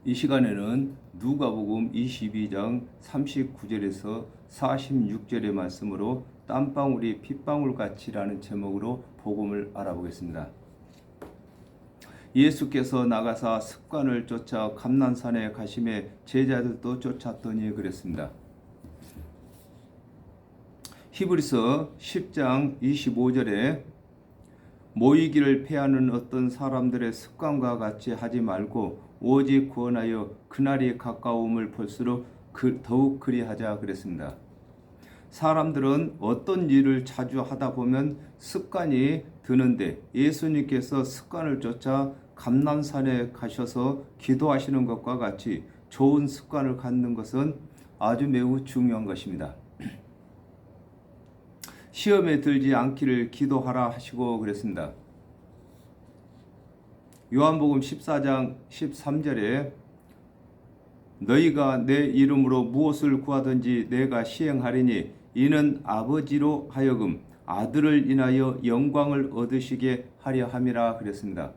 이 시간에는 누가복음 22장 39절에서 46절의 말씀으로 땀방울이 핏방울 같이라는 제목으로 복음을 알아보겠습니다. 예수께서 나가사 습관을 쫓아 감난산에 가심에 제자들도 쫓았더니 그랬습니다. 히브리서 10장 25절에 모이기를 패하는 어떤 사람들의 습관과 같이 하지 말고 오직 구원하여 그날이 가까움을 볼수록 더욱 그리하자 그랬습니다. 사람들은 어떤 일을 자주 하다 보면 습관이 드는데 예수님께서 습관을 쫓아 감난산에 가셔서 기도하시는 것과 같이 좋은 습관을 갖는 것은 아주 매우 중요한 것입니다. 시험에 들지 않기를 기도하라 하시고 그랬습니다. 요한복음 14장 13절에 너희가 내 이름으로 무엇을 구하든지 내가 시행하리니 이는 아버지로 하여금 아들을 인하여 영광을 얻으시게 하려 함이라 그랬습니다.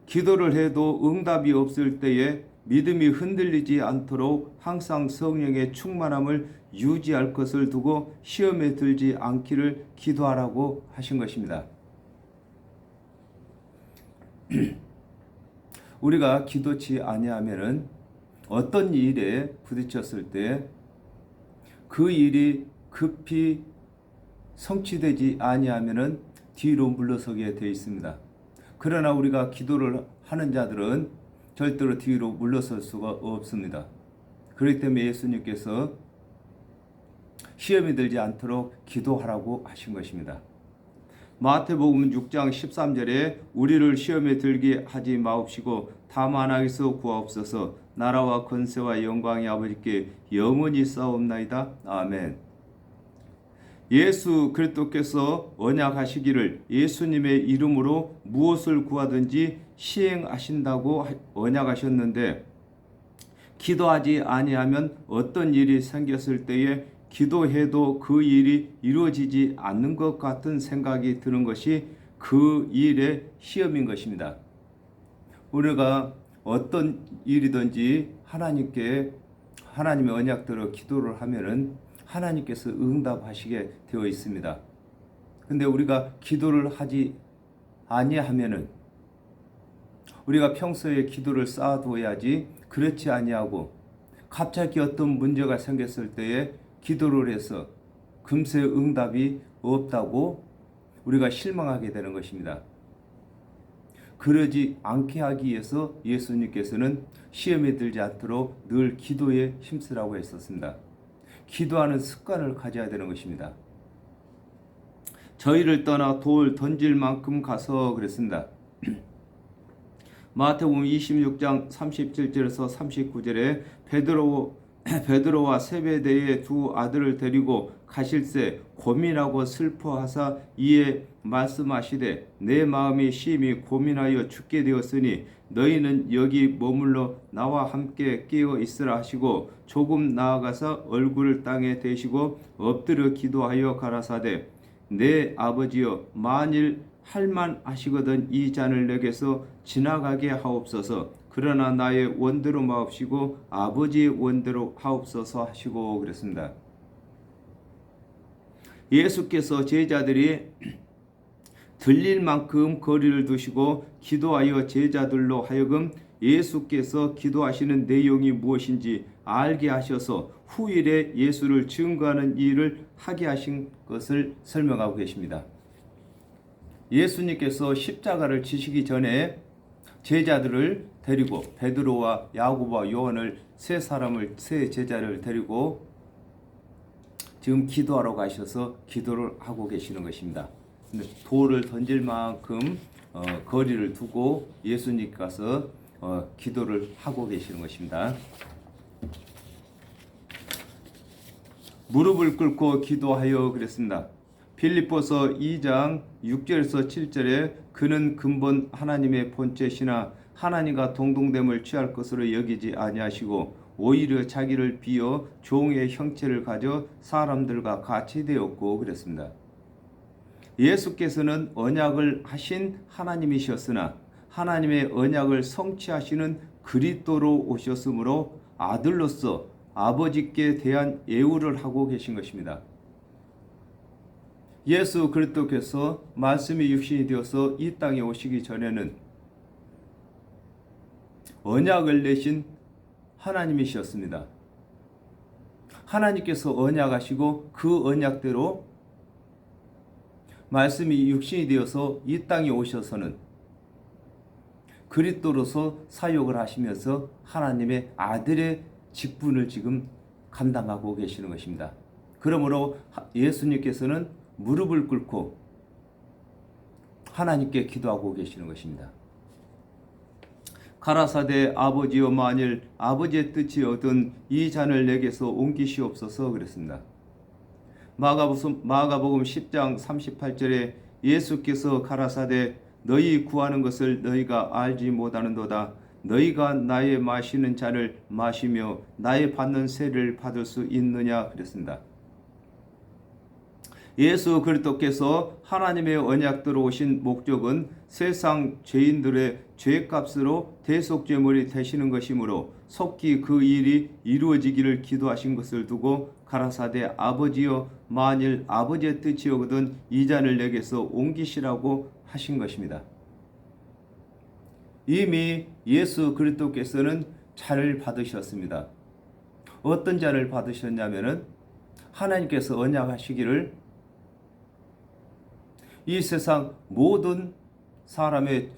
기도를 해도 응답이 없을 때에 믿음이 흔들리지 않도록 항상 성령의 충만함을 유지할 것을 두고 시험에 들지 않기를 기도하라고 하신 것입니다. 우리가 기도치 아니하면은 어떤 일에 부딪혔을 때 그 일이 급히 성취되지 아니하면은 뒤로 물러서게 되어 있습니다. 그러나 우리가 기도를 하는 자들은 절대로 뒤로 물러설 수가 없습니다. 그렇기 때문에 예수님께서 시험에 들지 않도록 기도하라고 하신 것입니다. 마태복음 6장 13절에 우리를 시험에 들게 하지 마옵시고 다만 악에서 구하옵소서. 나라와 권세와 영광이 아버지께 영원히 싸움나이다. 아멘. 예수 그리스도께서 언약하시기를 예수님의 이름으로 무엇을 구하든지 시행하신다고 언약하셨는데 기도하지 아니하면 어떤 일이 생겼을 때에 기도해도 그 일이 이루어지지 않는 것 같은 생각이 드는 것이 그 일의 시험인 것입니다. 우리가 어떤 일이든지 하나님의 언약대로 기도를 하면은 하나님께서 응답하시게 되어 있습니다. 근데 우리가 기도를 하지 아니하면은 우리가 평소에 기도를 쌓아두어야지 그렇지 아니하고 갑자기 어떤 문제가 생겼을 때에 기도를 해서 금세 응답이 없다고 우리가 실망하게 되는 것입니다. 그러지 않게 하기 위해서 예수님께서는 시험에 들지 않도록 늘 기도에 힘쓰라고 했었습니다. 기도하는 습관을 가져야 되는 것입니다. 저희를 떠나 돌 던질 만큼 가서 그랬습니다. 마태복음 26장 37절에서 39절에 베드로와 세베대의 두 아들을 데리고 가실새 고민하고 슬퍼하사 이에 말씀하시되 내 마음이 심히 고민하여 죽게 되었으니 너희는 여기 머물러 나와 함께 깨어 있으라 하시고 조금 나아가서 얼굴을 땅에 대시고 엎드려 기도하여 가라사대 내 아버지여 만일 할만하시거든 이 잔을 내게서 지나가게 하옵소서. 그러나 나의 원대로 마옵시고 아버지의 원대로 하옵소서 하시고 그랬습니다. 예수께서 제자들이 들릴 만큼 거리를 두시고 기도하여 제자들로 하여금 예수께서 기도하시는 내용이 무엇인지 알게 하셔서 후일에 예수를 증거하는 일을 하게 하신 것을 설명하고 계십니다. 예수님께서 십자가를 지시기 전에 제자들을 데리고 베드로와 야고보와 요한을 세 제자를 데리고 지금 기도하러 가셔서 기도를 하고 계시는 것입니다. 돌을 던질 만큼 거리를 두고 예수님께서 기도를 하고 계시는 것입니다. 무릎을 꿇고 기도하여 그랬습니다. 빌립보서 2장 6절에서 7절에 그는 근본 하나님의 본체시나 하나님과 동등됨을 취할 것으로 여기지 아니하시고 오히려 자기를 비어 종의 형체를 가져 사람들과 같이 되었고 그랬습니다. 예수께서는 언약을 하신 하나님이셨으나 하나님의 언약을 성취하시는 그리스도로 오셨으므로 아들로서 아버지께 대한 예우를 하고 계신 것입니다. 예수 그리스도께서 말씀이 육신이 되어서 이 땅에 오시기 전에는 언약을 내신 하나님이셨습니다. 하나님께서 언약하시고 그 언약대로 말씀이 육신이 되어서 이 땅에 오셔서는 그리스도로서 사역을 하시면서 하나님의 아들의 직분을 지금 감당하고 계시는 것입니다. 그러므로 예수님께서는 무릎을 꿇고 하나님께 기도하고 계시는 것입니다. 가라사대 아버지여 만일 아버지의 뜻이 얻은 이 잔을 내게서 옮기시옵소서 그랬습니다. 마가복음 10장 38절에 예수께서 가라사대 너희 구하는 것을 너희가 알지 못하는도다. 너희가 나의 마시는 잔을 마시며 나의 받는 세를 받을 수 있느냐 그랬습니다. 예수 그리스도께서 하나님의 언약대로 오신 목적은 세상 죄인들의 죄값으로 대속제물이 되시는 것이므로 속히 그 일이 이루어지기를 기도하신 것을 두고 가라사대 아버지여 만일 아버지의 뜻이거든 이 잔을 내게서 옮기시라고 하신 것입니다. 이미 예수 그리스도께서는 잔을 받으셨습니다. 어떤 잔을 받으셨냐면은 하나님께서 언약하시기를 이 세상 모든 사람의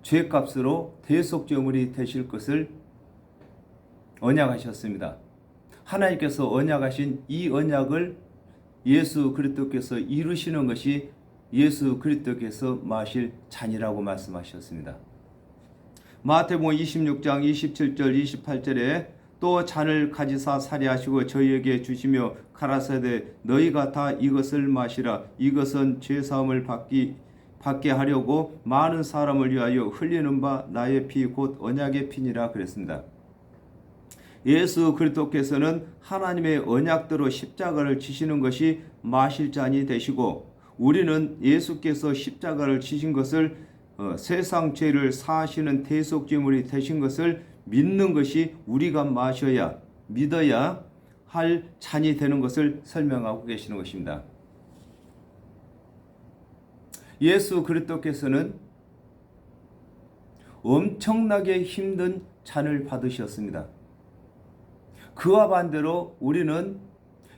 죄값으로 대속제물이 되실 것을 언약하셨습니다. 하나님께서 언약하신 이 언약을 예수 그리스도께서 이루시는 것이 예수 그리스도께서 마실 잔이라고 말씀하셨습니다. 마태복음 26장 27절 28절에 또 잔을 가지사 살해하시고 저희에게 주시며 가라사대 너희가 다 이것을 마시라. 이것은 죄사함을 받게 하려고 많은 사람을 위하여 흘리는 바 나의 피 곧 언약의 피니라 그랬습니다. 예수 그리스도께서는 하나님의 언약대로 십자가를 지시는 것이 마실 잔이 되시고 우리는 예수께서 십자가를 지신 것을 세상 죄를 사하시는 대속제물이 되신 것을 믿는 것이 우리가 믿어야 할 잔이 되는 것을 설명하고 계시는 것입니다. 예수 그리스도께서는 엄청나게 힘든 잔을 받으셨습니다. 그와 반대로 우리는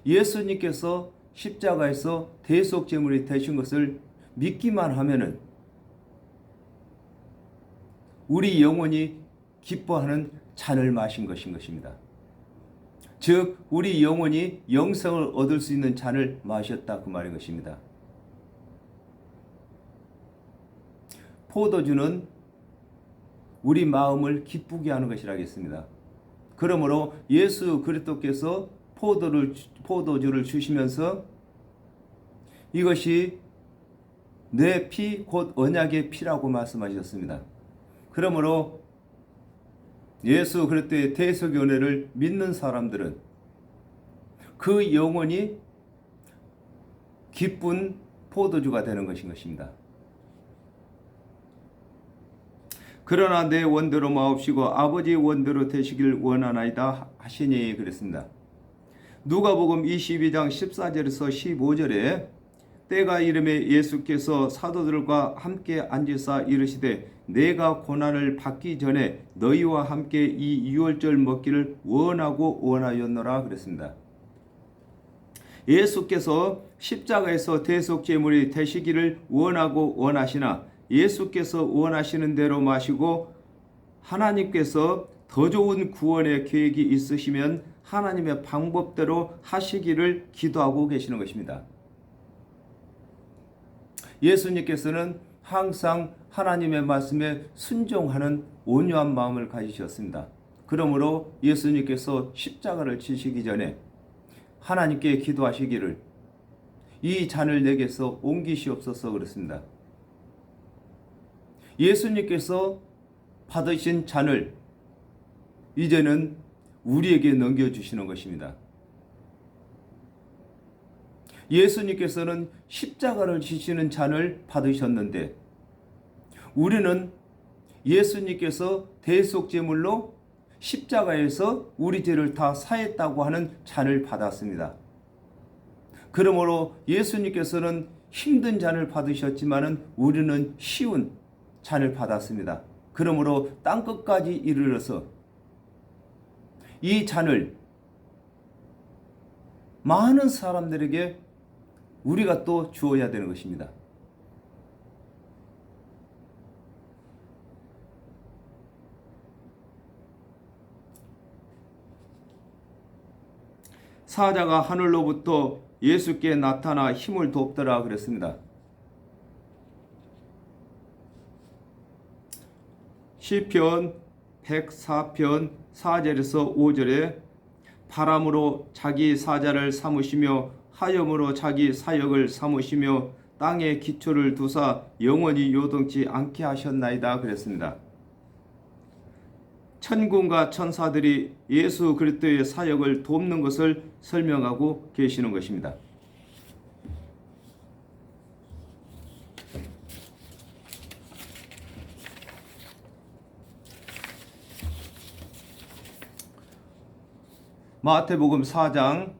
예수님께서 십자가에서 대속제물이 되신 것을 믿기만 하면은 우리 영혼이 기뻐하는 잔을 마신 것입니다. 즉 우리 영혼이 영생을 얻을 수 있는 잔을 마셨다 그 말인 것입니다. 포도주는 우리 마음을 기쁘게 하는 것이라겠습니다. 그러므로 예수 그리스도께서 포도주를 주시면서 이것이 내 피 곧 언약의 피라고 말씀하셨습니다. 그러므로 예수 그리스도의 대속의 은혜를 믿는 사람들은 그 영혼이 기쁜 포도주가 되는 것입니다. 그러나 내 원대로 마옵시고 아버지의 원대로 되시길 원하나이다 하시니 그랬습니다. 누가복음 22장 14절에서 15절에 때가 이름에 예수께서 사도들과 함께 앉으사 이르시되 내가 고난을 받기 전에 너희와 함께 이 유월절 먹기를 원하였노라 그랬습니다. 예수께서 십자가에서 대속제물이 되시기를 원하시나 예수께서 원하시는 대로 마시고 하나님께서 더 좋은 구원의 계획이 있으시면 하나님의 방법대로 하시기를 기도하고 계시는 것입니다. 예수님께서는 항상 하나님의 말씀에 순종하는 온유한 마음을 가지셨습니다. 그러므로 예수님께서 십자가를 지시기 전에 하나님께 기도하시기를 이 잔을 내게서 옮기시옵소서 그랬습니다. 예수님께서 받으신 잔을 이제는 우리에게 넘겨주시는 것입니다. 예수님께서는 십자가를 지시는 잔을 받으셨는데 우리는 예수님께서 대속제물로 십자가에서 우리 죄를 다 사했다고 하는 잔을 받았습니다. 그러므로 예수님께서는 힘든 잔을 받으셨지만은 우리는 쉬운 잔을 받았습니다. 그러므로 땅끝까지 이르러서 이 잔을 많은 사람들에게 우리가 또 주어야 되는 것입니다. 사자가 하늘로부터 예수께 나타나 힘을 돕더라 그랬습니다. 시편 104편 4절에서 5절에 바람으로 자기 사자를 삼으시며 하염으로 자기 사역을 삼으시며 땅에 기초를 두사 영원히 요동치 않게 하셨나이다 그랬습니다. 천군과 천사들이 예수 그리스도의 사역을 돕는 것을 설명하고 계시는 것입니다. 마태복음 4장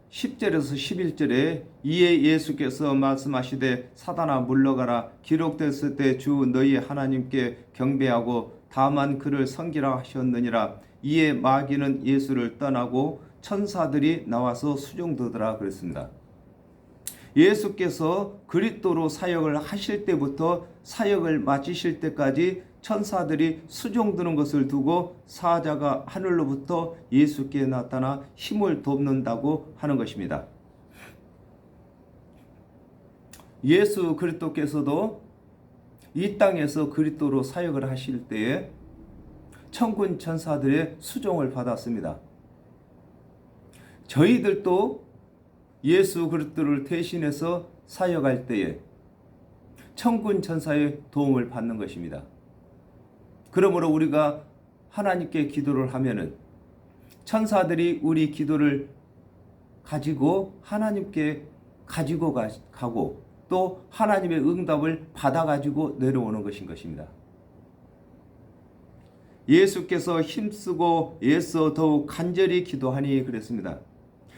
10절에서 11절에 이에 예수께서 말씀하시되 사단아 물러가라 기록됐을 때 주 너희 하나님께 경배하고 다만 그를 섬기라 하셨느니라. 이에 마귀는 예수를 떠나고 천사들이 나와서 수종되더라 그랬습니다. 예수께서 그리스도로 사역을 하실 때부터 사역을 마치실 때까지 천사들이 수종드는 것을 두고 사자가 하늘로부터 예수께 나타나 힘을 돕는다고 하는 것입니다. 예수 그리스도께서도 이 땅에서 그리스도로 사역을 하실 때에 천군 천사들의 수종을 받았습니다. 저희들도 예수 그리스도를 대신해서 사역할 때에 천군 천사의 도움을 받는 것입니다. 그러므로 우리가 하나님께 기도를 하면은 천사들이 우리 기도를 가지고 하나님께 가지고 가고 또 하나님의 응답을 받아가지고 내려오는 것인 것입니다. 예수께서 힘쓰고 애써 더욱 간절히 기도하니 그랬습니다.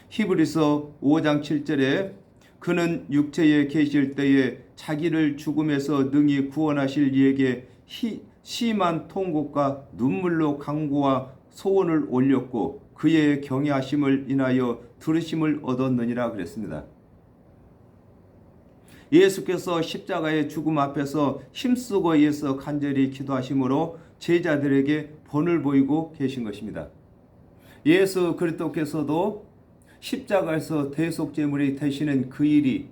히브리서 5장 7절에 그는 육체에 계실 때에 자기를 죽음에서 능히 구원하실 이에게 심한 통곡과 눈물로 간구와 소원을 올렸고 그의 경외하심을 인하여 들으심을 얻었느니라 그랬습니다. 예수께서 십자가의 죽음 앞에서 힘쓰고 애써 간절히 기도하심으로 제자들에게 본을 보이고 계신 것입니다. 예수 그리스도께서도 십자가에서 대속제물이 되시는 그 일이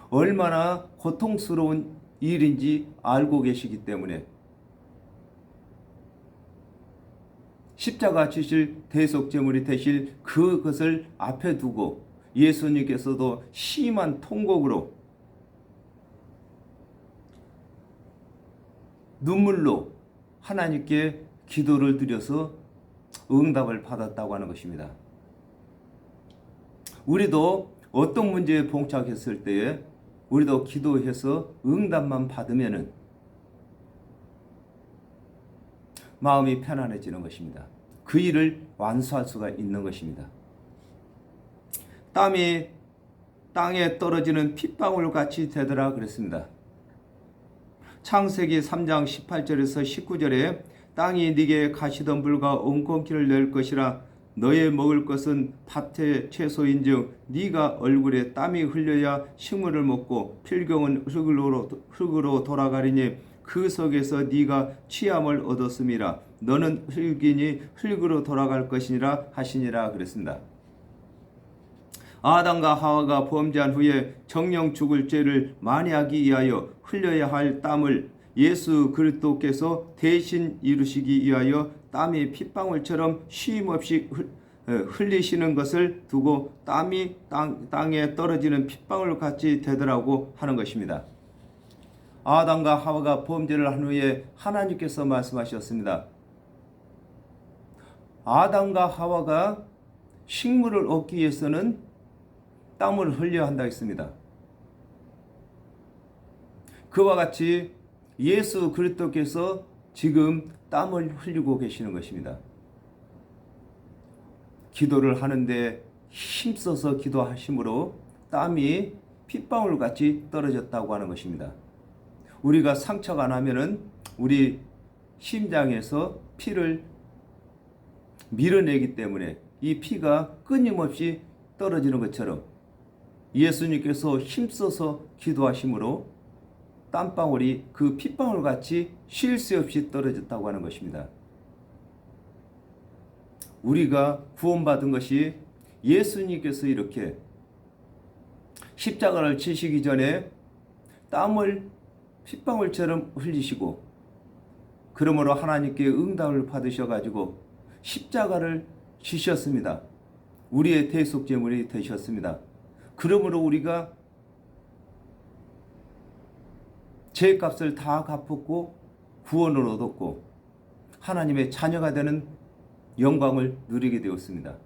얼마나 고통스러운 일인지 알고 계시기 때문에 십자가 지실 대속제물이 되실 그것을 앞에 두고 예수님께서도 심한 통곡으로 눈물로 하나님께 기도를 드려서 응답을 받았다고 하는 것입니다. 우리도 어떤 문제에 봉착했을 때에 우리도 기도해서 응답만 받으면은 마음이 편안해지는 것입니다. 그 일을 완수할 수가 있는 것입니다. 땀이 땅에 떨어지는 핏방울 같이 되더라 그랬습니다. 창세기 3장 18절에서 19절에 땅이 네게 가시덤불과 엉겅퀴를 낼 것이라 너의 먹을 것은 밭의 채소인즉 네가 얼굴에 땀이 흘려야 식물을 먹고 필경은 흙으로 돌아가리니 그 속에서 네가 취함을 얻었음이라 너는 흙이니 흙으로 돌아갈 것이니라 하시니라 그랬습니다. 아담과 하와가 범죄한 후에 정령 죽을 죄를 만회하기 위하여 흘려야 할 땀을 예수 그리스도께서 대신 이루시기 위하여 땀이 핏방울처럼 쉼없이 흘리시는 것을 두고 땀이 땅에 떨어지는 핏방울 같이 되더라고 하는 것입니다. 아담과 하와가 범죄를 한 후에 하나님께서 말씀하셨습니다. 아담과 하와가 식물을 얻기 위해서는 땀을 흘려야 한다 했습니다. 그와 같이 예수 그리스도께서 지금 땀을 흘리고 계시는 것입니다. 기도를 하는데 힘써서 기도하심으로 땀이 핏방울같이 떨어졌다고 하는 것입니다. 우리가 상처가 나면은 우리 심장에서 피를 밀어내기 때문에 이 피가 끊임없이 떨어지는 것처럼 예수님께서 힘써서 기도하심으로 땀방울이 그 핏방울같이 쉴 새 없이 떨어졌다고 하는 것입니다. 우리가 구원받은 것이 예수님께서 이렇게 십자가를 지시기 전에 땀을 핏방울처럼 흘리시고 그러므로 하나님께 응답을 받으셔가지고 십자가를 지셨습니다. 우리의 대속제물이 되셨습니다. 그러므로 우리가 죄값을 다 갚았고 구원을 얻었고 하나님의 자녀가 되는 영광을 누리게 되었습니다.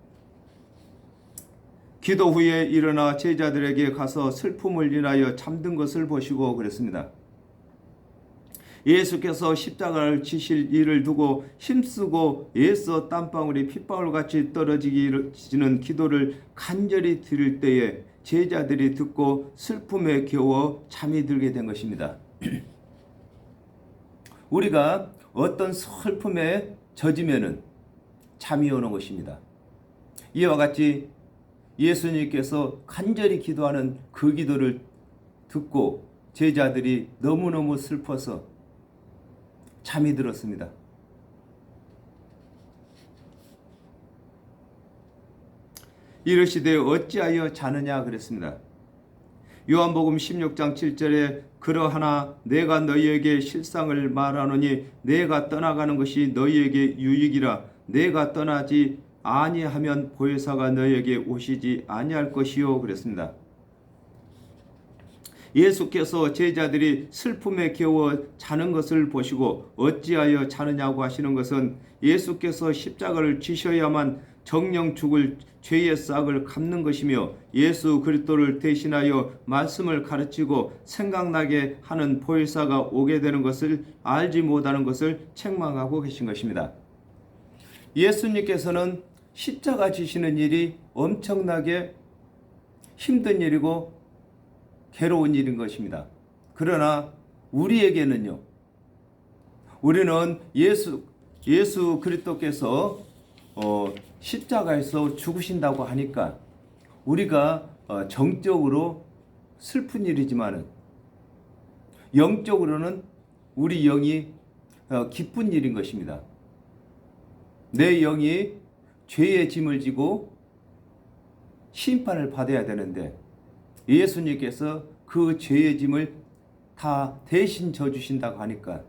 기도 후에 일어나 제자들에게 가서 슬픔을 인하여 잠든 것을 보시고 그랬습니다. 예수께서 십자가를 지실 일을 두고 힘쓰고 애써 땀방울이 핏방울같이 떨어지는 기도를 간절히 드릴 때에 제자들이 듣고 슬픔에 겨워 잠이 들게 된 것입니다. 우리가 어떤 슬픔에 젖으면은 잠이 오는 것입니다. 이와 같이 예수님께서 간절히 기도하는 그 기도를 듣고 제자들이 너무너무 슬퍼서 잠이 들었습니다. 이르시되 어찌하여 자느냐 그랬습니다. 요한복음 16장 7절에 그러하나 내가 너희에게 실상을 말하노니 내가 떠나가는 것이 너희에게 유익이라 내가 떠나지 아니하면 보혜사가 너희에게 오시지 아니할 것이요 그랬습니다. 예수께서 제자들이 슬픔에 겨워 자는 것을 보시고 어찌하여 자느냐고 하시는 것은 예수께서 십자가를 지셔야만 정령 죽을 죄의 싹을 갚는 것이며 예수 그리스도를 대신하여 말씀을 가르치고 생각나게 하는 보혜사가 오게 되는 것을 알지 못하는 것을 책망하고 계신 것입니다. 예수님께서는 십자가 지시는 일이 엄청나게 힘든 일이고 괴로운 일인 것입니다. 그러나 우리에게는요, 우리는 예수 그리스도께서 십자가에서 죽으신다고 하니까 우리가 정적으로 슬픈 일이지만은 영적으로는 우리 영이 기쁜 일인 것입니다. 내 영이 죄의 짐을 지고 심판을 받아야 되는데 예수님께서 그 죄의 짐을 다 대신 져주신다고 하니까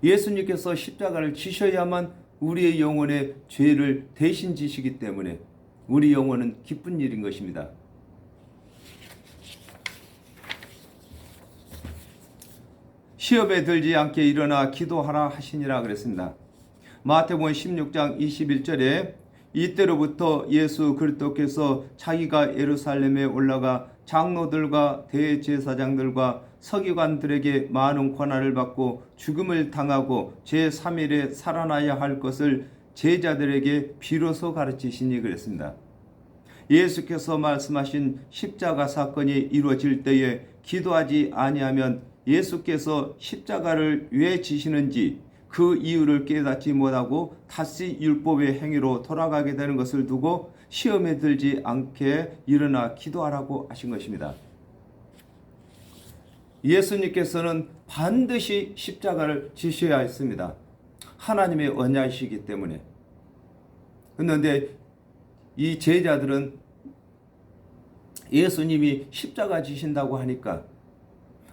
예수님께서 십자가를 지셔야만 우리의 영혼의 죄를 대신 지시기 때문에 우리 영혼은 기쁜 일인 것입니다. 시험에 들지 않게 일어나 기도하라 하시니라 그랬습니다. 마태복음 16장 21절에 이때로부터 예수 그리스도께서 자기가 예루살렘에 올라가 장로들과 대제사장들과 서기관들에게 많은 권한을 받고 죽음을 당하고 제3일에 살아나야 할 것을 제자들에게 비로소 가르치시니 그랬습니다. 예수께서 말씀하신 십자가 사건이 이루어질 때에 기도하지 아니하면 예수께서 십자가를 왜 지시는지 그 이유를 깨닫지 못하고 다시 율법의 행위로 돌아가게 되는 것을 두고 시험에 들지 않게 일어나 기도하라고 하신 것입니다. 예수님께서는 반드시 십자가를 지셔야 했습니다. 하나님의 언약이시기 때문에. 그런데 이 제자들은 예수님이 십자가 지신다고 하니까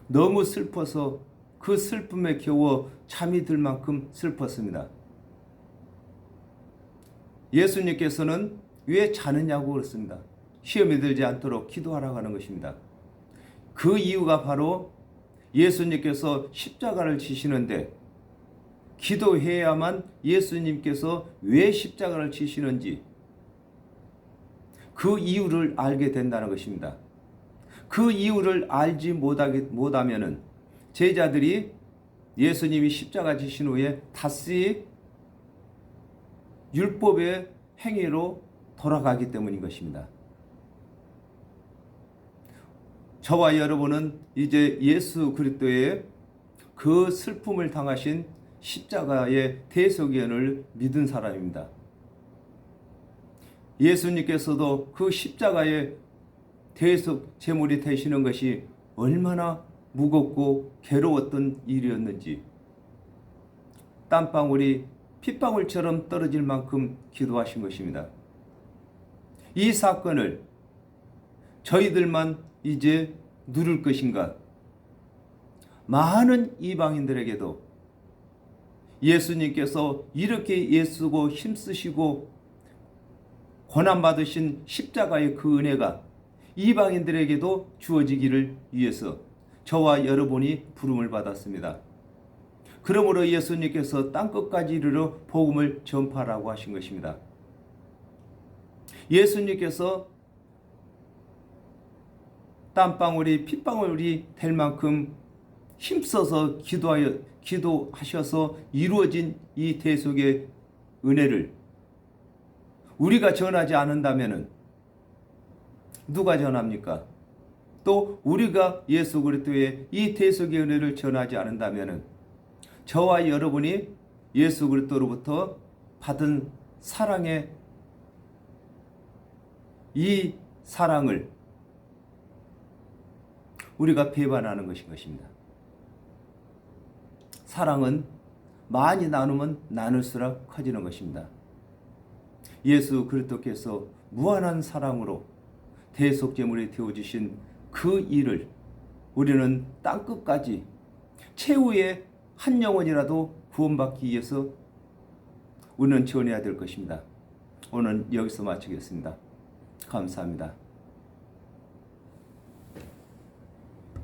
너무 슬퍼서 그 슬픔에 겨워 잠이 들 만큼 슬펐습니다. 예수님께서는 왜 자느냐고 그랬습니다. 시험에 들지 않도록 기도하라고 하는 것입니다. 그 이유가 바로 예수님께서 십자가를 지시는데 기도해야만 예수님께서 왜 십자가를 지시는지 그 이유를 알게 된다는 것입니다. 그 이유를 알지 못하면은 제자들이 예수님이 십자가 지신 후에 다시 율법의 행위로 돌아가기 때문인 것입니다. 저와 여러분은 이제 예수 그리스도의 그 슬픔을 당하신 십자가의 대속연을 믿은 사람입니다. 예수님께서도 그 십자가의 대속 제물이 되시는 것이 얼마나 무겁고 괴로웠던 일이었는지 땀방울이 핏방울처럼 떨어질 만큼 기도하신 것입니다. 이 사건을 저희들만 이제 누릴 것인가? 많은 이방인들에게도 예수님께서 이렇게 애쓰고 힘쓰시고 고난받으신 십자가의 그 은혜가 이방인들에게도 주어지기를 위해서 저와 여러분이 부름을 받았습니다. 그러므로 예수님께서 땅끝까지 이르러 복음을 전파하라고 하신 것입니다. 예수님께서 땀방울이 핏방울이 될 만큼 힘써서 기도하셔서 이루어진 이 대속의 은혜를 우리가 전하지 않는다면 누가 전합니까? 또 우리가 예수 그리스도의 이 대속의 은혜를 전하지 않는다면 저와 여러분이 예수 그리스도로부터 받은 사랑의 이 사랑을 우리가 배반하는 것인 것입니다. 사랑은 많이 나누면 나눌수록 커지는 것입니다. 예수 그리스도께서 무한한 사랑으로 대속제물이 되어주신 그 일을 우리는 땅끝까지 최후의 한 영혼이라도 구원받기 위해서 우리는 전해야 될 것입니다. 오늘 여기서 마치겠습니다. 감사합니다.